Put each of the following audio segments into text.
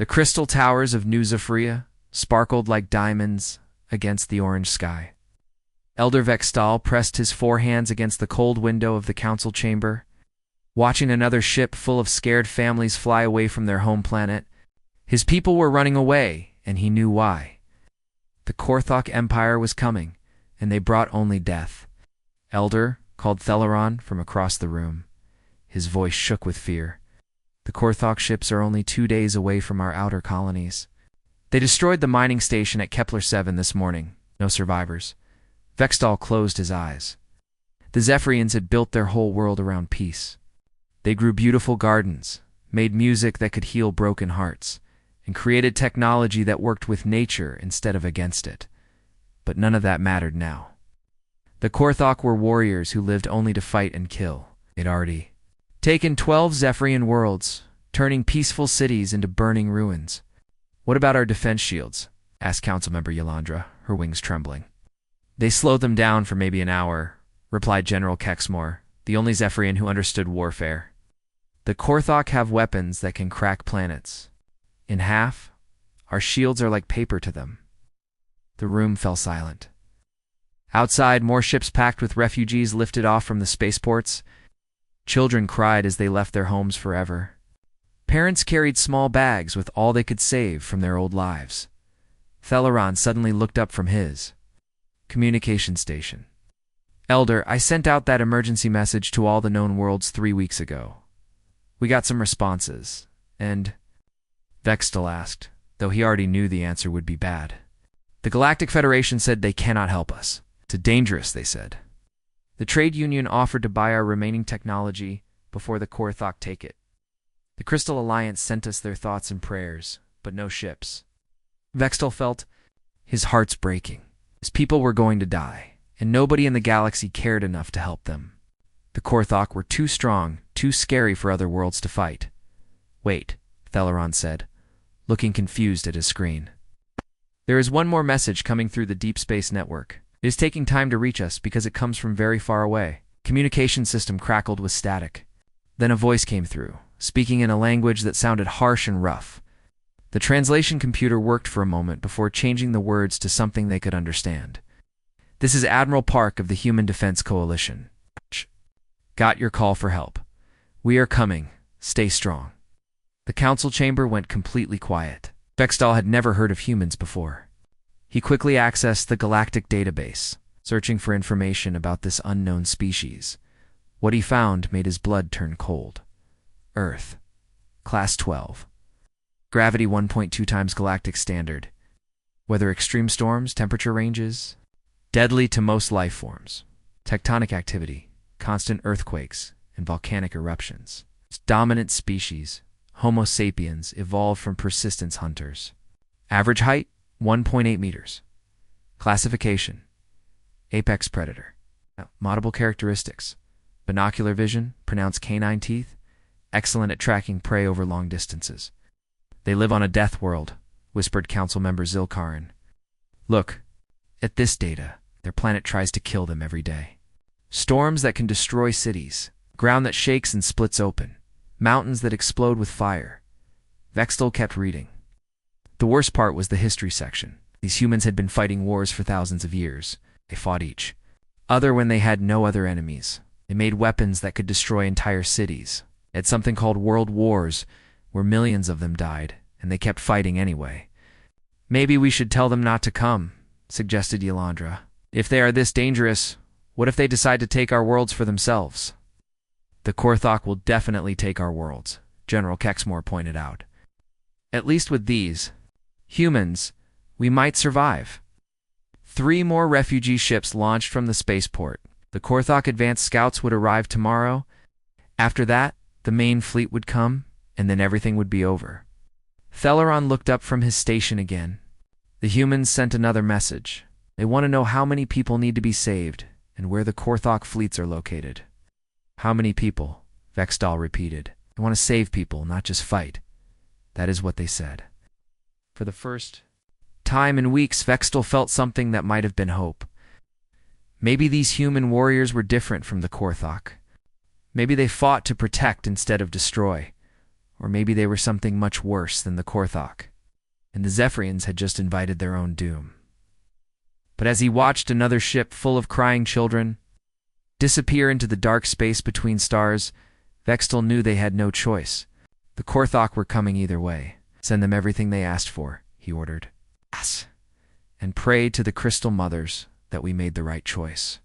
The crystal towers of New Zephyria sparkled like diamonds against the orange sky. Elder Vextal pressed his forehands against the cold window of the council chamber, watching another ship full of scared families fly away from their home planet. His people were running away, and he knew why. The Korthok Empire was coming, and they brought only death. "Elder," called Theleron from across the room. His voice shook with fear. "The Korthok ships are only 2 days away from our outer colonies. They destroyed the mining station at Kepler 7 this morning. No survivors." Vextal closed his eyes. The Zephyrians had built their whole world around peace. They grew beautiful gardens, made music that could heal broken hearts, and created technology that worked with nature instead of against it. But none of that mattered now. The Korthok were warriors who lived only to fight and kill. They'd already taken 12 Zephyrian worlds, turning peaceful cities into burning ruins. "What about our defense shields?" asked Councilmember Yolandra, her wings trembling. "They slowed them down for maybe an hour," replied General Kexmore, the only Zephyrian who understood warfare. "The Korthok have weapons that can crack planets in half. Our shields are like paper to them." The room fell silent. Outside, more ships packed with refugees lifted off from the spaceports. Children cried as they left their homes forever. Parents carried small bags with all they could save from their old lives. Theleron suddenly looked up from his communication station. "Elder, I sent out that emergency message to all the known worlds 3 weeks ago. We got some responses, and..." Vextal asked, though he already knew the answer would be bad. "The Galactic Federation said they cannot help us. It's dangerous," they said. "The trade union offered to buy our remaining technology before the Korthok take it. The Crystal Alliance sent us their thoughts and prayers, but no ships." Vextal felt his heart's breaking. His people were going to die, and nobody in the galaxy cared enough to help them. The Korthok were too strong, too scary for other worlds to fight. "Wait," Theleron said, looking confused at his screen. "There is one more message coming through the deep space network. It is taking time to reach us because it comes from very far away." Communication system crackled with static. Then a voice came through, speaking in a language that sounded harsh and rough. The translation computer worked for a moment before changing the words to something they could understand. "This is Admiral Park of the Human Defense Coalition. Got your call for help. We are coming. Stay strong." The council chamber went completely quiet. Vextal had never heard of humans before. He quickly accessed the galactic database, searching for information about this unknown species. What he found made his blood turn cold. Earth. Class 12. Gravity 1.2 times galactic standard. Weather extreme storms, temperature ranges. Deadly to most life forms. Tectonic activity, constant earthquakes, and volcanic eruptions. Its dominant species, Homo sapiens, evolved from persistence hunters. Average height, 1.8 meters. Classification, apex predator. Moddable characteristics, binocular vision, pronounced canine teeth, excellent at tracking prey over long distances. "They live on a death world," whispered Councilmember Zilkarin. "Look at this data. Their planet tries to kill them every day. Storms that can destroy cities, ground that shakes and splits open, mountains that explode with fire." Vextal kept reading. The worst part was the history section. These humans had been fighting wars for thousands of years. They fought each other when they had no other enemies. They made weapons that could destroy entire cities. They had something called world wars, where millions of them died, and they kept fighting anyway. "Maybe we should tell them not to come," suggested Yolandra. "If they are this dangerous, what if they decide to take our worlds for themselves?" "The Korthok will definitely take our worlds," General Kexmore pointed out. "At least with these humans, we might survive." 3 more refugee ships launched from the spaceport. The Korthok advanced scouts would arrive tomorrow. After that, the main fleet would come, and then everything would be over. Theleron looked up from his station again. The humans sent another message. They want to know how many people need to be saved, and where the Korthok fleets are located. "How many people?" Vextal repeated. "They want to save people, not just fight." That is what they said. For the first time in weeks, Vextal felt something that might have been hope. Maybe these human warriors were different from the Korthok. Maybe they fought to protect instead of destroy. Or maybe they were something much worse than the Korthok, and the Zephyrians had just invited their own doom. But as he watched another ship full of crying children disappear into the dark space between stars, Vextal knew they had no choice. The Korthok were coming either way. Send them everything they asked for, he ordered. Yes. And pray to the Crystal Mothers that we made the right choice.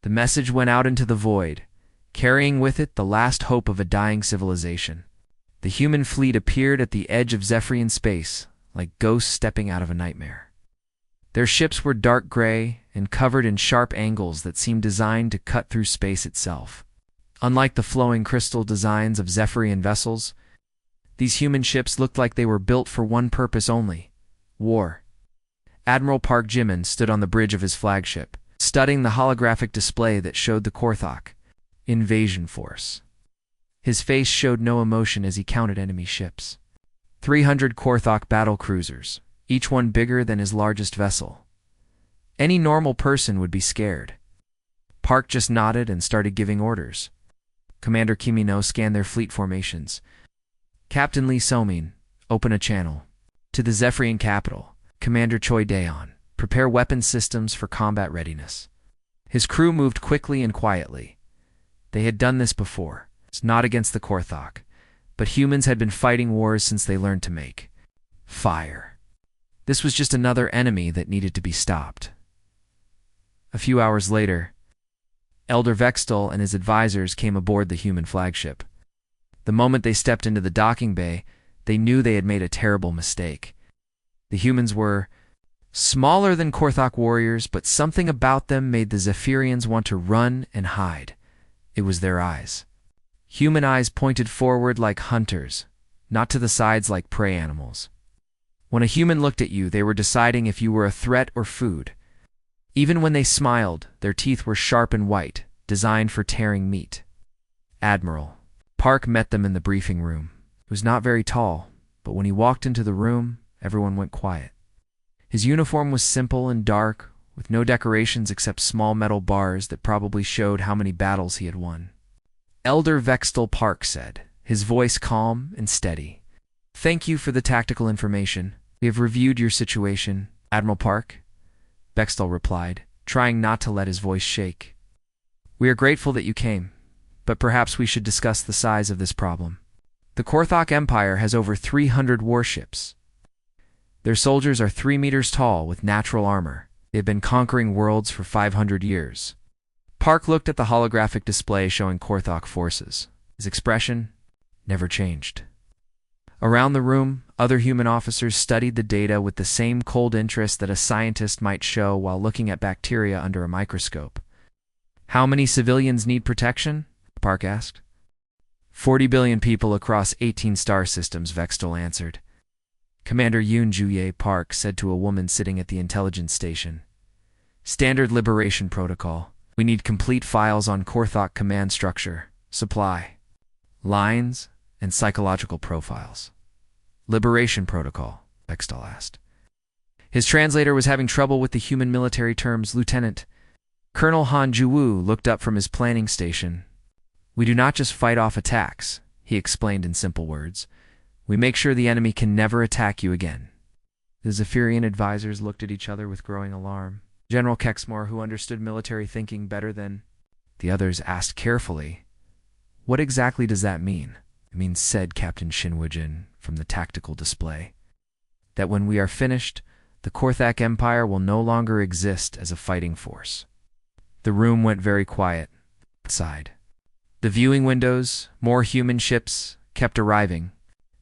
The message went out into the void, carrying with it the last hope of a dying civilization. The human fleet appeared at the edge of Zephyrian space, like ghosts stepping out of a nightmare. Their ships were dark gray and covered in sharp angles that seemed designed to cut through space itself. Unlike the flowing crystal designs of Zephyrian vessels, these human ships looked like they were built for one purpose only: war. Admiral Park Jimin stood on the bridge of his flagship, studying the holographic display that showed the Korthok invasion force. His face showed no emotion as he counted enemy ships. 300 Korthok battle cruisers, each one bigger than his largest vessel. Any normal person would be scared. Park just nodded and started giving orders. Commander Kimino scanned their fleet formations. Captain Lee Somin, open a channel. To the Zephyrian capital, Commander Choi Daeon, prepare weapon systems for combat readiness. His crew moved quickly and quietly. They had done this before. It's not against the Korthok, but humans had been fighting wars since they learned to make fire. This was just another enemy that needed to be stopped. A few hours later, Elder Vextal and his advisors came aboard the human flagship. The moment they stepped into the docking bay, they knew they had made a terrible mistake. The humans were smaller than Korthok warriors, but something about them made the Zephyrians want to run and hide. It was their eyes. Human eyes pointed forward like hunters, not to the sides like prey animals. When a human looked at you, they were deciding if you were a threat or food. Even when they smiled, their teeth were sharp and white, designed for tearing meat. Admiral Park met them in the briefing room. He was not very tall, but when he walked into the room, everyone went quiet. His uniform was simple and dark, with no decorations except small metal bars that probably showed how many battles he had won. Elder Vextal Park said, his voice calm and steady. Thank you for the tactical information. We have reviewed your situation, Admiral Park. Vextal replied, trying not to let his voice shake. We are grateful that you came, but perhaps we should discuss the size of this problem. The Korthok Empire has over 300 warships. Their soldiers are 3 meters tall with natural armor. They have been conquering worlds for 500 years. Park looked at the holographic display showing Korthok forces. His expression never changed. Around the room, other human officers studied the data with the same cold interest that a scientist might show while looking at bacteria under a microscope. How many civilians need protection? Park asked. 40 billion people across 18 star systems, Vextal answered. Commander Yoon Juye Park said to a woman sitting at the intelligence station. Standard liberation protocol. We need complete files on Korthok command structure, supply, lines, and psychological profiles. Liberation protocol, Vextal asked. His translator was having trouble with the human military terms. Lieutenant Colonel Han Juwu looked up from his planning station. We do not just fight off attacks, he explained in simple words. We make sure the enemy can never attack you again. The Zephyrian advisors looked at each other with growing alarm. General Kexmore, who understood military thinking better than the others, asked carefully, What exactly does that mean? It means, said Captain Shinwujin from the tactical display, that when we are finished, the Korthok Empire will no longer exist as a fighting force. The room went very quiet. Outside. The viewing windows, more human ships, kept arriving.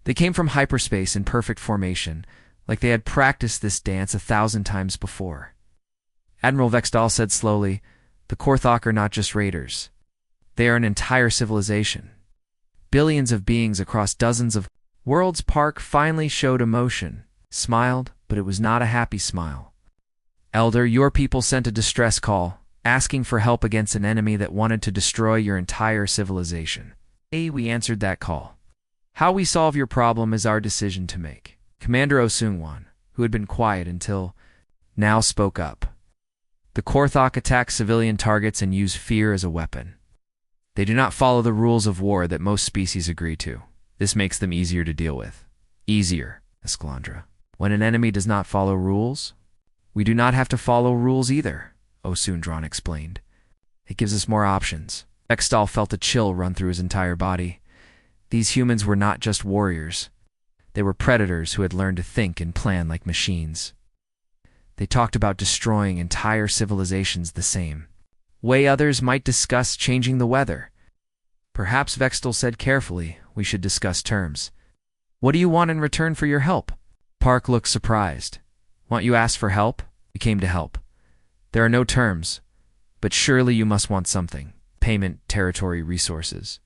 They came from hyperspace in perfect formation, like they had practiced this dance 1,000 times before. Admiral Vextal said slowly, The Korthok are not just raiders. They are an entire civilization. Billions of beings across dozens of worlds. Park finally showed emotion, smiled, but it was not a happy smile. Elder, your people sent a distress call, asking for help against an enemy that wanted to destroy your entire civilization. We answered that call. How we solve your problem is our decision to make. Commander Osungwon, who had been quiet until now, spoke up. The Korthok attack civilian targets and use fear as a weapon. They do not follow the rules of war that most species agree to. This makes them easier to deal with. Easier, Escalandra. When an enemy does not follow rules, we do not have to follow rules either, Osundron explained. It gives us more options. Vextal felt a chill run through his entire body. These humans were not just warriors. They were predators who had learned to think and plan like machines. They talked about destroying entire civilizations the same way others might discuss changing the weather. Perhaps Vextal said carefully, we should discuss terms. What do you want in return for your help? Park looked surprised. Want you asked for help? We came to help. There are no terms, but surely you must want something. Payment, territory, resources.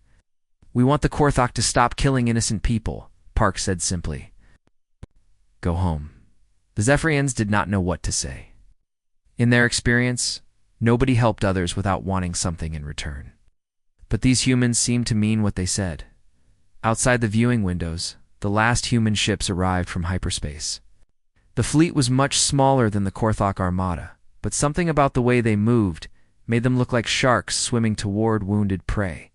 We want the Korthok to stop killing innocent people, Park said simply. Go home. The Zephyrians did not know what to say. In their experience, nobody helped others without wanting something in return. But these humans seemed to mean what they said. Outside the viewing windows, the last human ships arrived from hyperspace. The fleet was much smaller than the Korthok armada, but something about the way they moved made them look like sharks swimming toward wounded prey.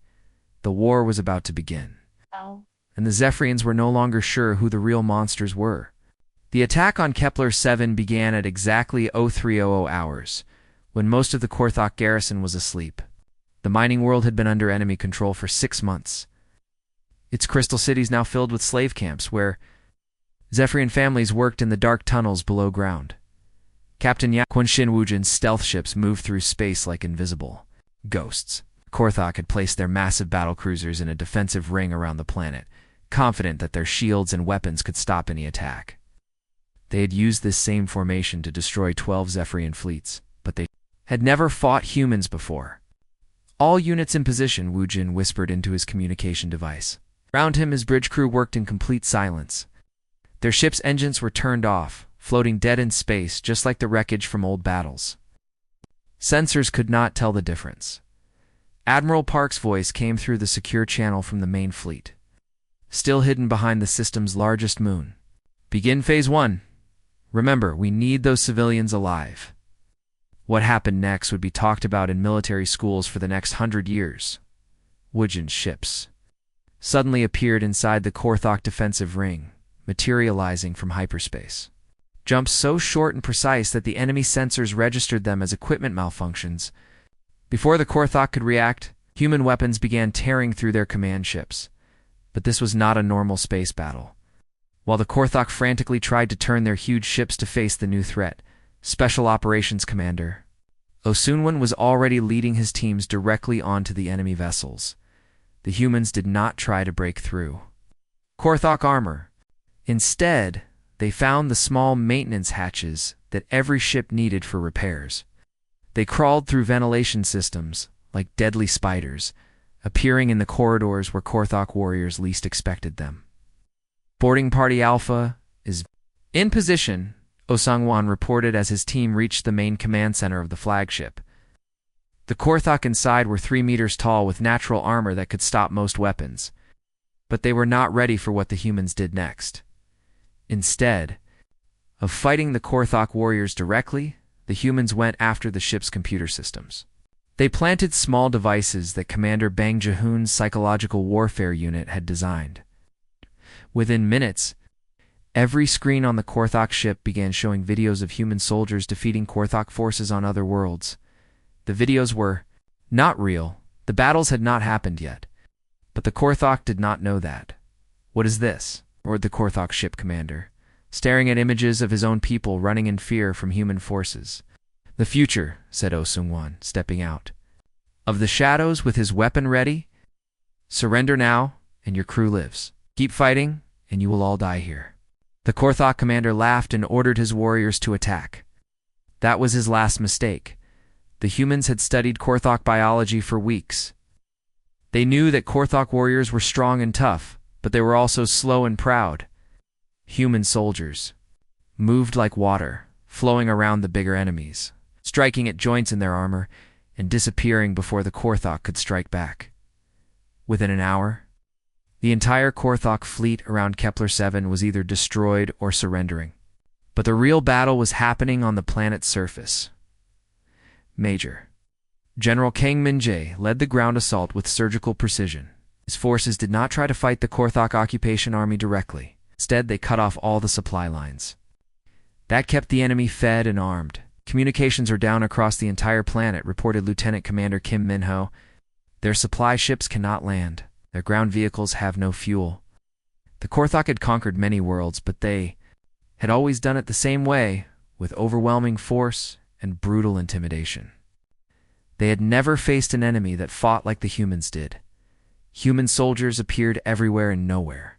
The war was about to begin. And the Zephyrians were no longer sure who the real monsters were. The attack on Kepler 7 began at exactly 0300 hours, when most of the Korthok garrison was asleep. The mining world had been under enemy control for 6 months. Its crystal cities now filled with slave camps where Zephyrian families worked in the dark tunnels below ground. Captain Yaquan Wujin's stealth ships moved through space like invisible ghosts. Korthok had placed their massive battlecruisers in a defensive ring around the planet, confident that their shields and weapons could stop any attack. They had used this same formation to destroy 12 Zephyrian fleets, but they had never fought humans before. All units in position, Wujin whispered into his communication device. Around him, his bridge crew worked in complete silence. Their ship's engines were turned off, floating dead in space, just like the wreckage from old battles. Sensors could not tell the difference. Admiral Park's voice came through the secure channel from the main fleet, still hidden behind the system's largest moon. Begin Phase 1. Remember, we need those civilians alive. What happened next would be talked about in military schools for the next 100 years. Wujin's ships suddenly appeared inside the Korthok defensive ring, materializing from hyperspace. Jumps so short and precise that the enemy sensors registered them as equipment malfunctions. Before the Korthok could react, human weapons began tearing through their command ships. But this was not a normal space battle. While the Korthok frantically tried to turn their huge ships to face the new threat, Special Operations Commander Osunwan was already leading his teams directly onto the enemy vessels. The humans did not try to break through Korthok armor. Instead, they found the small maintenance hatches that every ship needed for repairs. They crawled through ventilation systems like deadly spiders, appearing in the corridors where Korthok warriors least expected them. Boarding Party Alpha is in position, Osungwan reported as his team reached the main command center of the flagship. The Korthok inside were 3 meters tall with natural armor that could stop most weapons. But they were not ready for what the humans did next. Instead of fighting the Korthok warriors directly, the humans went after the ship's computer systems. They planted small devices that Commander Bang Jahun's psychological warfare unit had designed. Within minutes, every screen on the Korthok ship began showing videos of human soldiers defeating Korthok forces on other worlds. The videos were not real. The battles had not happened yet. But the Korthok did not know that. What is this? Roared the Korthok ship commander, staring at images of his own people running in fear from human forces. The future, said Osungwan, stepping out. Of the shadows with his weapon ready? Surrender now, and your crew lives. Keep fighting, and you will all die here. The Korthok commander laughed and ordered his warriors to attack. That was his last mistake. The humans had studied Korthok biology for weeks. They knew that Korthok warriors were strong and tough, but they were also slow and proud. Human soldiers moved like water, flowing around the bigger enemies, striking at joints in their armor and disappearing before the Korthok could strike back. Within an hour, the entire Korthok fleet around Kepler 7 was either destroyed or surrendering. But the real battle was happening on the planet's surface. Major General Kang Min-jae led the ground assault with surgical precision. His forces did not try to fight the Korthok occupation army directly. Instead, they cut off all the supply lines. That kept the enemy fed and armed. Communications are down across the entire planet, reported Lieutenant Commander Kim Minho. Their supply ships cannot land. Their ground vehicles have no fuel. The Korthok had conquered many worlds, but they had always done it the same way, with overwhelming force and brutal intimidation. They had never faced an enemy that fought like the humans did. Human soldiers appeared everywhere and nowhere.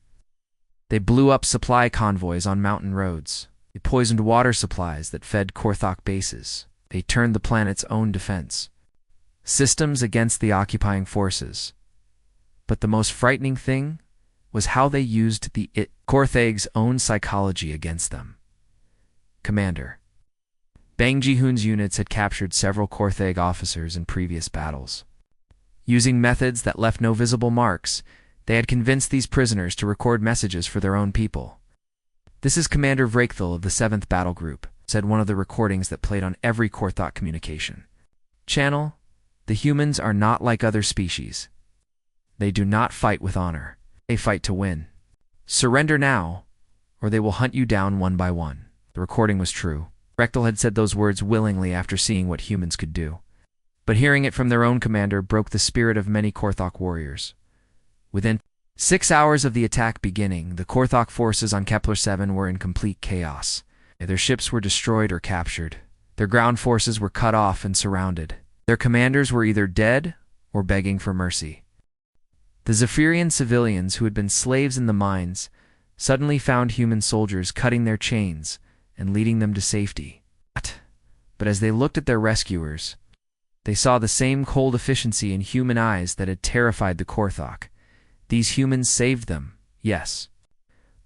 They blew up supply convoys on mountain roads. They poisoned water supplies that fed Korthok bases. They turned the planet's own defense systems against the occupying forces. But the most frightening thing was how they used the Korthag's own psychology against them. Commander Bang Ji-hoon's units had captured several Korthag officers in previous battles. Using methods that left no visible marks, they had convinced these prisoners to record messages for their own people. "This is Commander Vrakthal of the 7th Battle Group," said one of the recordings that played on every Korthok communication channel. "The humans are not like other species. They do not fight with honor. They fight to win. Surrender now, or they will hunt you down one by one." The recording was true. Vrakthal had said those words willingly after seeing what humans could do. But hearing it from their own commander broke the spirit of many Korthok warriors. Within 6 hours of the attack beginning, the Korthok forces on Kepler 7 were in complete chaos. Their ships were destroyed or captured. Their ground forces were cut off and surrounded. Their commanders were either dead or begging for mercy. The Zephyrian civilians who had been slaves in the mines suddenly found human soldiers cutting their chains and leading them to safety. But as they looked at their rescuers, they saw the same cold efficiency in human eyes that had terrified the Korthok. These humans saved them, yes,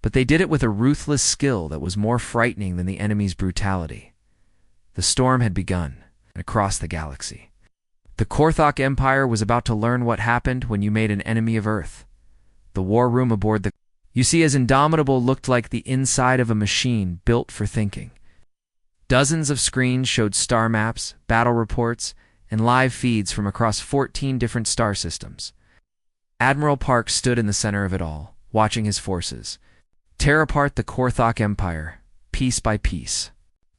but they did it with a ruthless skill that was more frightening than the enemy's brutality. The storm had begun across the galaxy. The Korthok Empire was about to learn what happened when you made an enemy of Earth. The war room aboard the you see as Indomitable looked like the inside of a machine built for thinking. Dozens of screens showed star maps, battle reports, and live feeds from across 14 different star systems. Admiral Park stood in the center of it all, watching his forces tear apart the Korthok Empire, piece by piece.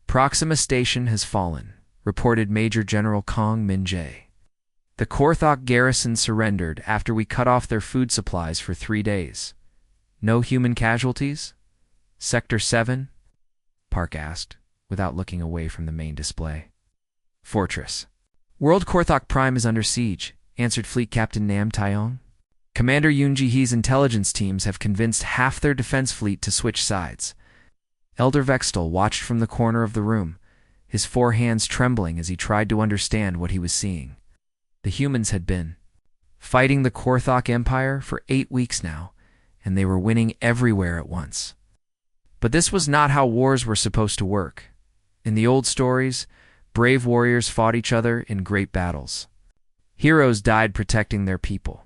"Proxima Station has fallen," reported Major General Kong Min-jae. "The Korthok garrison surrendered after we cut off their food supplies for 3 days. No human casualties? Sector 7? Park asked, without looking away from the main display. "Fortress. World Korthok Prime is under siege," answered Fleet Captain Nam Taeyong. "Commander Yoon Ji-hee's intelligence teams have convinced half their defense fleet to switch sides." Elder Vextal watched from the corner of the room, his 4 hands trembling as he tried to understand what he was seeing. The humans had been fighting the Korthok Empire for 8 weeks now, and they were winning everywhere at once. But this was not how wars were supposed to work. In the old stories, brave warriors fought each other in great battles. Heroes died protecting their people.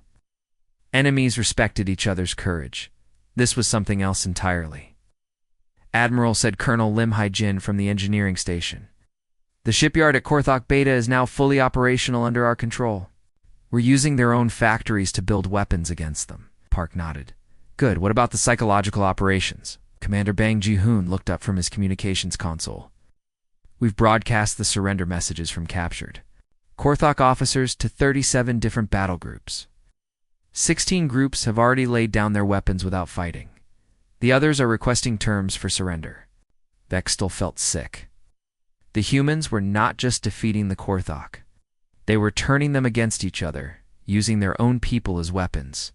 Enemies respected each other's courage. This was something else entirely. "Admiral," said Colonel Lim Hai-jin from the engineering station, "the shipyard at Korthok Beta is now fully operational under our control. We're using their own factories to build weapons against them." Park nodded. "Good. What about the psychological operations?" Commander Bang Ji-hoon looked up from his communications console. "We've broadcast the surrender messages from captured Korthok officers to 37 different battle groups. 16 groups have already laid down their weapons without fighting. The others are requesting terms for surrender." Vextal felt sick. The humans were not just defeating the Korthok. They were turning them against each other, using their own people as weapons.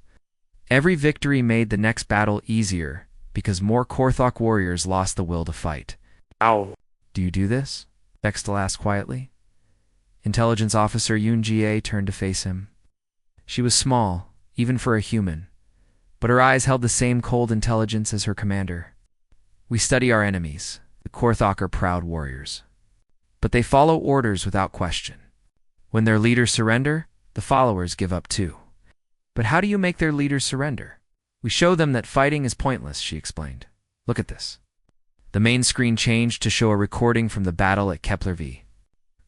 Every victory made the next battle easier because more Korthok warriors lost the will to fight. "Ow. "Do you do this?" Vextal asked quietly. Intelligence Officer Yoon Ji-ae turned to face him. She was small, even for a human, but her eyes held the same cold intelligence as her commander. "We study our enemies. The Korthok are proud warriors. But they follow orders without question. When their leaders surrender, the followers give up too." "But how do you make their leaders surrender?" "We show them that fighting is pointless," she explained. "Look at this." The main screen changed to show a recording from the battle at Kepler V.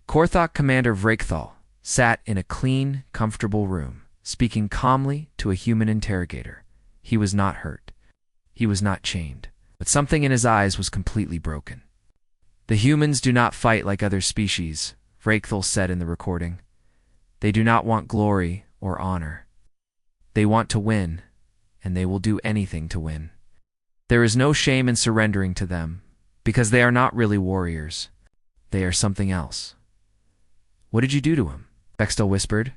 Korthok Commander Vrakthal sat in a clean, comfortable room, speaking calmly to a human interrogator. He was not hurt. He was not chained. But something in his eyes was completely broken. "The humans do not fight like other species," Vrakthel said in the recording. "They do not want glory or honor. They want to win, and they will do anything to win. There is no shame in surrendering to them, because they are not really warriors. They are something else." "What did you do to him?" Vextel whispered.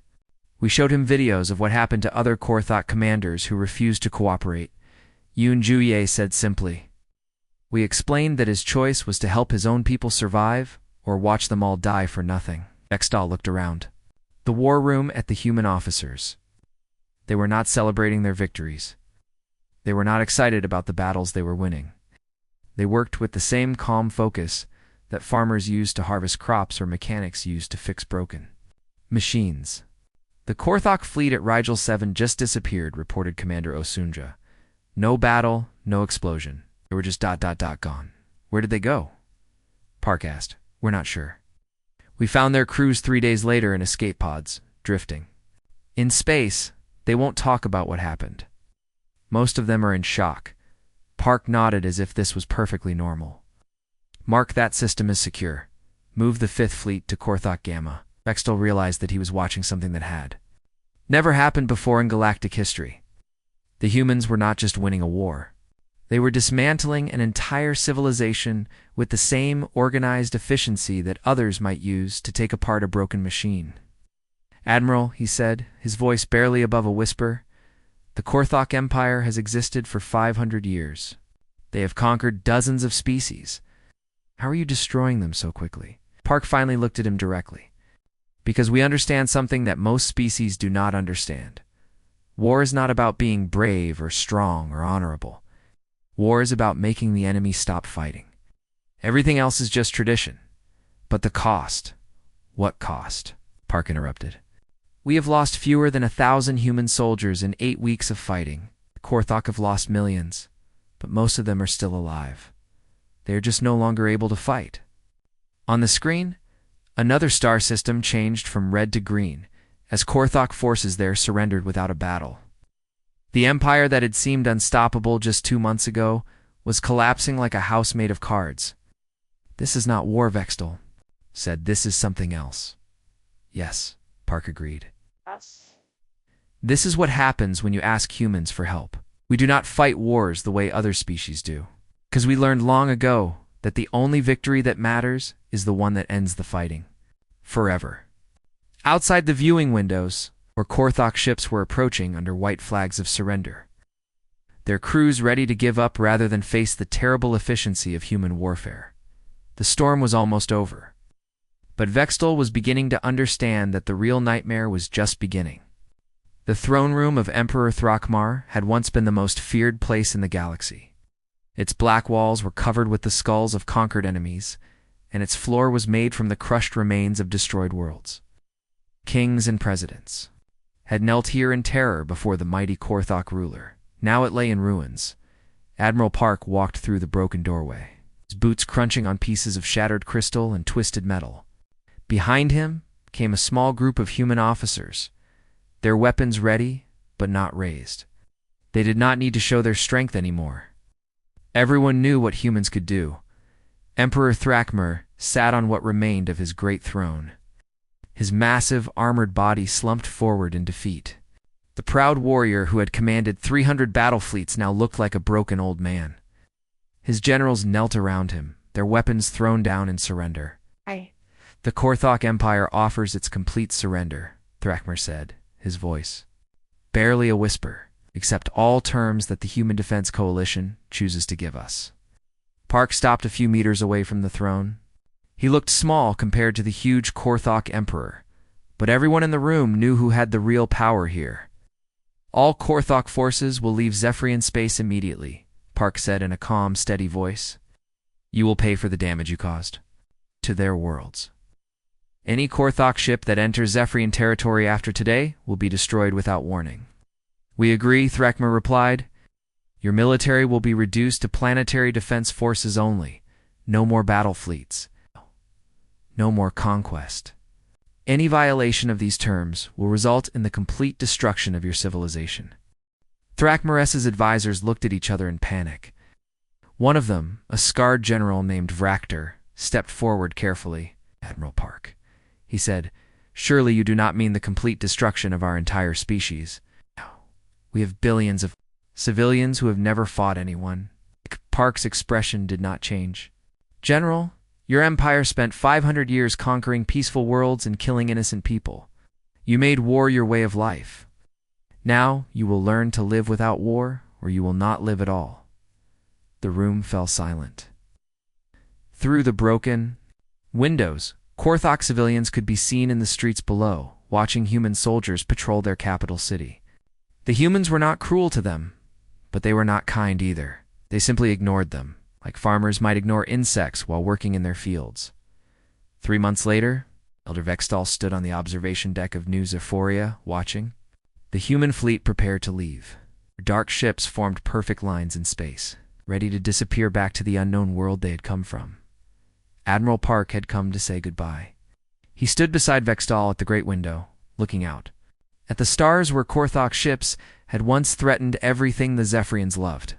"We showed him videos of what happened to other Korthok commanders who refused to cooperate," Yoon Juye said simply. "We explained that his choice was to help his own people survive or watch them all die for nothing." Vextel looked around. The war room at the human officers. They were not celebrating their victories. They were not excited about the battles they were winning. They worked with the same calm focus that farmers use to harvest crops or mechanics use to fix broken machines. "The Korthok fleet at Rigel 7 just disappeared," reported Commander Osunja. "No battle, no explosion. They were just gone." "Where did they go?" Park asked. "We're not sure. We found their crews 3 days later in escape pods, drifting. In space, they won't talk about what happened. Most of them are in shock." Park nodded as if this was perfectly normal. "Mark that system as secure. Move the 5th Fleet to Korthok Gamma." Vextel realized that he was watching something that had never happened before in galactic history. The humans were not just winning a war. They were dismantling an entire civilization with the same organized efficiency that others might use to take apart a broken machine. "Admiral," he said, his voice barely above a whisper, "the Korthok Empire has existed for 500 years. They have conquered dozens of species. How are you destroying them so quickly?" Park finally looked at him directly. "Because we understand something that most species do not understand. War is not about being brave or strong or honorable. War is about making the enemy stop fighting. Everything else is just tradition. But the cost—" "What cost?" Park interrupted. "We have lost fewer than 1,000 human soldiers in 8 weeks of fighting. The Korthok have lost millions, but most of them are still alive. They are just no longer able to fight." On the screen, another star system changed from red to green as Korthok forces there surrendered without a battle. The empire that had seemed unstoppable just 2 months ago was collapsing like a house made of cards. "This is not war," Vextel said. "This is something else." "Yes," Park agreed. Yes. "This is what happens when you ask humans for help. We do not fight wars the way other species do, because we learned long ago that the only victory that matters is the one that ends the fighting. Forever." Outside the viewing windows, where Korthok ships were approaching under white flags of surrender, their crews ready to give up rather than face the terrible efficiency of human warfare. The storm was almost over. But Vextel was beginning to understand that the real nightmare was just beginning. The throne room of Emperor Thrakmar had once been the most feared place in the galaxy. Its black walls were covered with the skulls of conquered enemies, and its floor was made from the crushed remains of destroyed worlds. Kings and presidents had knelt here in terror before the mighty Korthok ruler. Now it lay in ruins. Admiral Park walked through the broken doorway, his boots crunching on pieces of shattered crystal and twisted metal. Behind him came a small group of human officers, their weapons ready but not raised. They did not need to show their strength anymore. Everyone knew what humans could do. Emperor Thrakmar sat on what remained of his great throne. His massive, armored body slumped forward in defeat. The proud warrior who had commanded 300 battle fleets now looked like a broken old man. His generals knelt around him, their weapons thrown down in surrender. "The Korthok Empire offers its complete surrender," Thrakmar said, his voice barely a whisper, "except all terms that the Human Defense Coalition chooses to give us." Park stopped a few meters away from the throne. He looked small compared to the huge Korthok Emperor, but everyone in the room knew who had the real power here. "All Korthok forces will leave Zephyrian space immediately," Park said in a calm, steady voice. "You will pay for the damage you caused to their worlds. Any Korthok ship that enters Zephyrian territory after today will be destroyed without warning." "We agree," Thrakmar replied. "Your military will be reduced to planetary defense forces only. No more battle fleets. No more conquest. Any violation of these terms will result in the complete destruction of your civilization. Thrakmares's advisors looked at each other in panic. One of them, a scarred general named Vraktor, stepped forward carefully. "Admiral Park," he said, "surely you do not mean the complete destruction of our entire species. No. We have billions of civilians who have never fought anyone." Park's expression did not change. "General, your empire spent 500 years conquering peaceful worlds and killing innocent people. You made war your way of life. Now you will learn to live without war, or you will not live at all." The room fell silent. Through the broken windows, Korthok civilians could be seen in the streets below, watching human soldiers patrol their capital city. The humans were not cruel to them, but they were not kind either. They simply ignored them, like farmers might ignore insects while working in their fields. 3 months later, Elder Vextal stood on the observation deck of New Zephoria, watching. The human fleet prepared to leave. Dark ships formed perfect lines in space, ready to disappear back to the unknown world they had come from. Admiral Park had come to say goodbye. He stood beside Vextal at the great window, looking out at the stars where Korthok ships had once threatened everything the Zephyrians loved.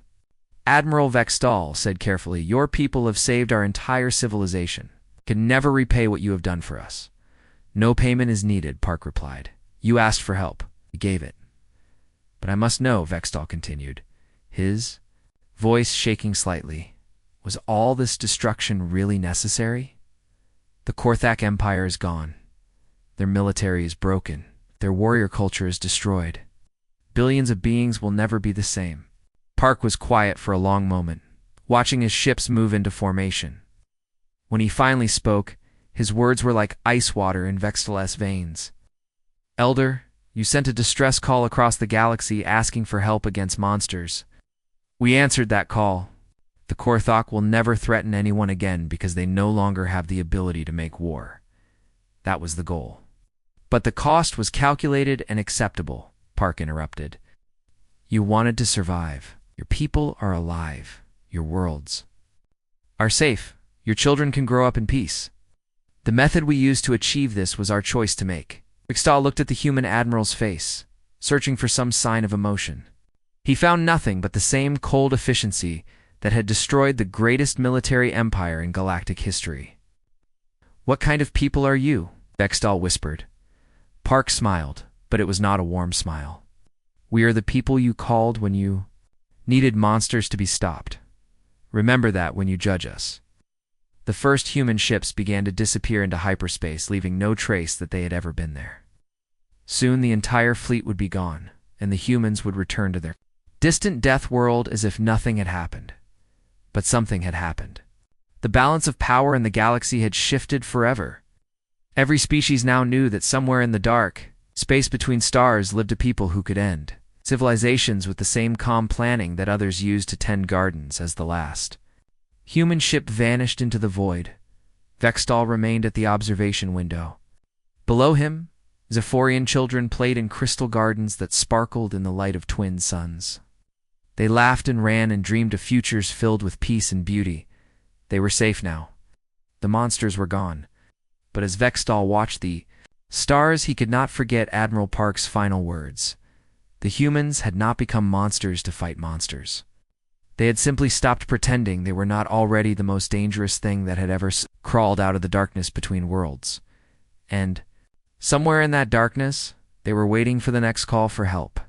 "Admiral Vextal said carefully, your people have saved our entire civilization. Can never repay what you have done for us." "No payment is needed," Park replied. "You asked for help. We gave it." "But I must know," Vextal continued, his voice shaking slightly, "was all this destruction really necessary? The Korthak Empire is gone. Their military is broken. Their warrior culture is destroyed. Billions of beings will never be the same." Park was quiet for a long moment, watching his ships move into formation. When he finally spoke, his words were like ice water in Vextal's veins. "Elder, you sent a distress call across the galaxy asking for help against monsters. We answered that call. The Korthok will never threaten anyone again because they no longer have the ability to make war. That was the goal. But the cost was calculated and acceptable," Park interrupted. "You wanted to survive. Your people are alive. Your worlds are safe. Your children can grow up in peace. The method we used to achieve this was our choice to make." Vextal looked at the human admiral's face, searching for some sign of emotion. He found nothing but the same cold efficiency that had destroyed the greatest military empire in galactic history. "What kind of people are you?" Vextal whispered. Park smiled, but it was not a warm smile. "We are the people you called when you needed monsters to be stopped. Remember that when you judge us." The first human ships began to disappear into hyperspace, leaving no trace that they had ever been there. Soon the entire fleet would be gone, and the humans would return to their distant death world as if nothing had happened. But something had happened. The balance of power in the galaxy had shifted forever. Every species now knew that somewhere in the dark space between stars lived a people who could end civilizations with the same calm planning that others used to tend gardens as the last. Human ship vanished into the void. Vextal remained at the observation window. Below him, Zephorian children played in crystal gardens that sparkled in the light of twin suns. They laughed and ran and dreamed of futures filled with peace and beauty. They were safe now. The monsters were gone. But as Vextal watched the stars, he could not forget Admiral Park's final words. The humans had not become monsters to fight monsters. They had simply stopped pretending they were not already the most dangerous thing that had ever crawled out of the darkness between worlds. And somewhere in that darkness, they were waiting for the next call for help.